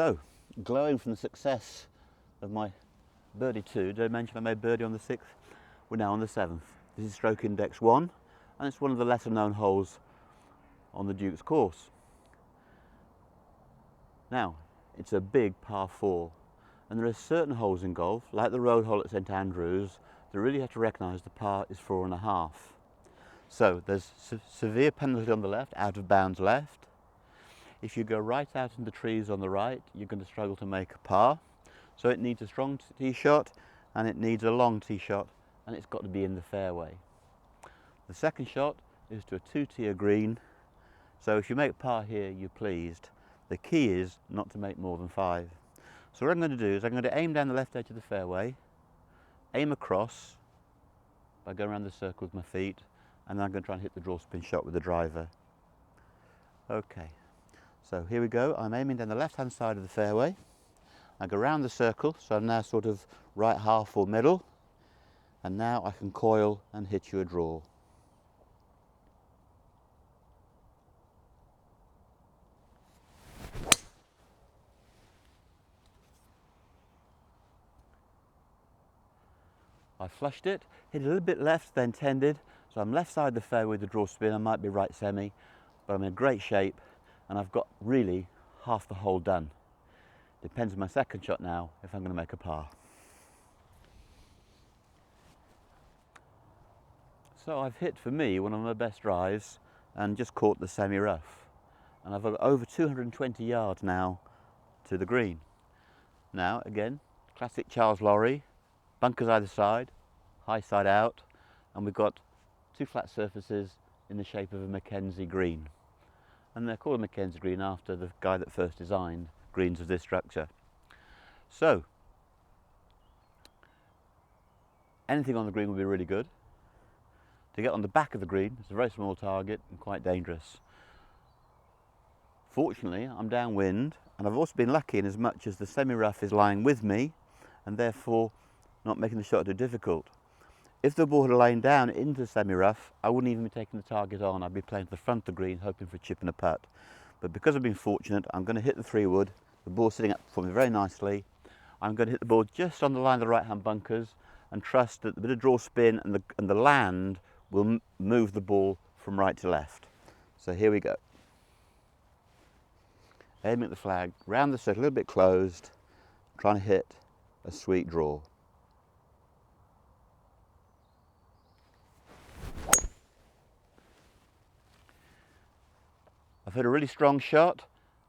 So, glowing from the success of my birdie 2, did I mention I made birdie on the 6th? We're now on the 7th. This is stroke index 1, and it's one of the lesser known holes on the Duke's course. Now, it's a big par 4, and there are certain holes in golf, like the road hole at St Andrews, that really have to recognise the par is 4.5. So there's severe penalty on the left, out of bounds left. If you go right out in the trees on the right, you're going to struggle to make a par. So it needs a strong tee shot, and it needs a long tee shot, and it's got to be in the fairway. The second shot is to a 2-tier green. So if you make par here, you're pleased. The key is not to make more than 5. So what I'm going to do is I'm going to aim down the left edge of the fairway, aim across by going around the circle with my feet, and then I'm going to try and hit the draw spin shot with the driver. Okay, so here we go. I'm aiming down the left hand side of the fairway. I go around the circle, so I'm now sort of right half or middle, and now I can coil and hit you a draw. I flushed it, hit a little bit left than intended, so I'm left side of the fairway with the draw spin. I might be right semi, but I'm in great shape, and I've got really half the hole done. Depends on my second shot now if I'm going to make a par. So I've hit, for me, one of my best drives and just caught the semi-rough. And I've got over 220 yards now to the green. Now, again, classic Charles Lorry, bunkers either side, high side out, and we've got 2 flat surfaces in the shape of a Mackenzie green. And they're called a Mackenzie green after the guy that first designed greens of this structure. So, anything on the green will be really good. To get on the back of the green, it's a very small target and quite dangerous. Fortunately, I'm downwind, and I've also been lucky in as much as the semi-rough is lying with me, and therefore not making the shot too difficult. If the ball had lain down into the semi-rough, I wouldn't even be taking the target on. I'd be playing to the front of the green, hoping for a chip and a putt. But because I've been fortunate, I'm going to hit the 3-wood. The ball's sitting up for me very nicely. I'm going to hit the ball just on the line of the right-hand bunkers and trust that the bit of draw spin and the land will move the ball from right to left. So here we go. Aiming at the flag, round the circle, a little bit closed, trying to hit a sweet draw. I've hit a really strong shot.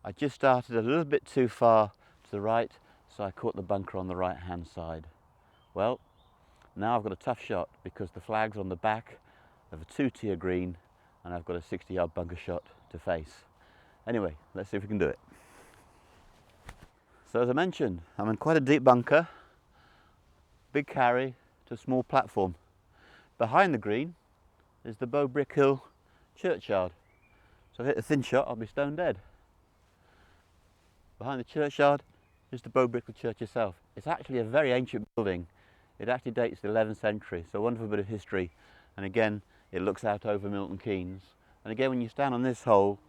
I just started a little bit too far to the right, so I caught the bunker on the right hand side. Well, now I've got a tough shot because the flag's on the back of a 2-tier green, and I've got a 60-yard bunker shot to face. Anyway, let's see if we can do it. So as I mentioned, I'm in quite a deep bunker, big carry to a small platform. Behind the green is the Bow Brick Hill churchyard. So if I hit a thin shot, I'll be stone dead. Behind the churchyard is the Bow Brick Hill church itself. It's actually a very ancient building. It actually dates to the 11th century, so a wonderful bit of history. And again, it looks out over Milton Keynes. And again, when you stand on this hole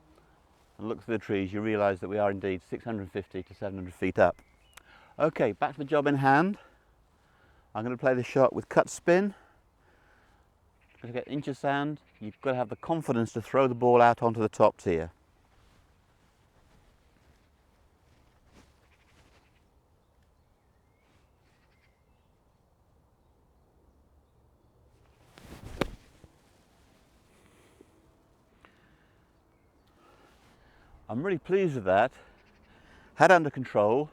and look through the trees, you realise that we are indeed 650 to 700 feet up. Okay, back to the job in hand. I'm going to play the shot with cut spin. To get inch of sand, you've got to have the confidence to throw the ball out onto the top tier. I'm really pleased with that. Had under control.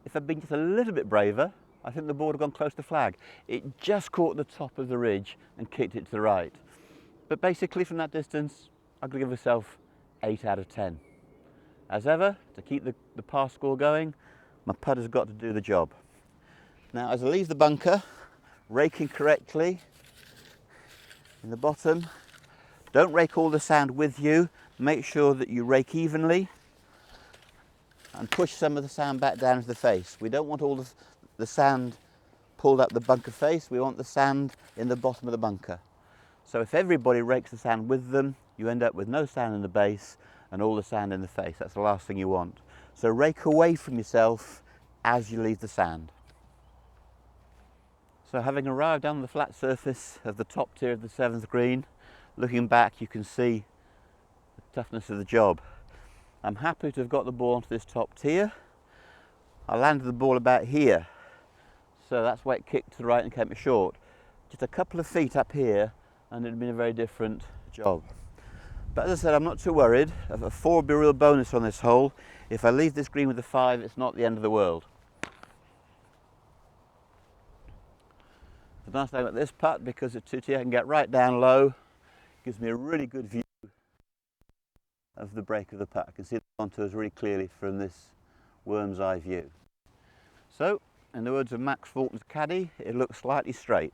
If I'd been just a little bit braver, I think the ball would have gone close to flag. It just caught the top of the ridge and kicked it to the right. But basically from that distance, I'm going to give myself 8 out of 10. As ever, to keep the par score going, my putter's got to do the job. Now as I leave the bunker, raking correctly in the bottom, don't rake all the sand with you. Make sure that you rake evenly and push some of the sand back down to the face. We don't want all the sand pulled up the bunker face. We want the sand in the bottom of the bunker. So if everybody rakes the sand with them, you end up with no sand in the base and all the sand in the face. That's the last thing you want. So rake away from yourself as you leave the sand. So having arrived on the flat surface of the top tier of the 7th green, looking back you can see the toughness of the job. I'm happy to have got the ball onto this top tier. I landed the ball about here, so that's why it kicked to the right and kept me short. Just a couple of feet up here and it'd been a very different job. But as I said, I'm not too worried. A 4 would be a real bonus on this hole. If I leave this green with a 5, it's not the end of the world. The nice thing about this putt, because it's 2T, I can get right down low. Gives me a really good view of the break of the putt. I can see the contours really clearly from this worm's eye view. So, in the words of Max Fulton's caddy, it looks slightly straight.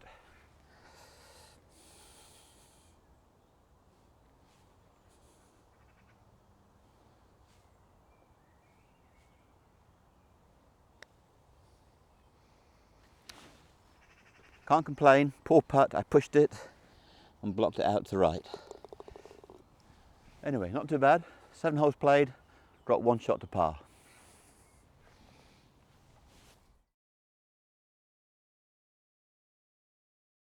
Can't complain, poor putt, I pushed it and blocked it out to the right. Anyway, not too bad. 7 holes played, got 1 shot to par.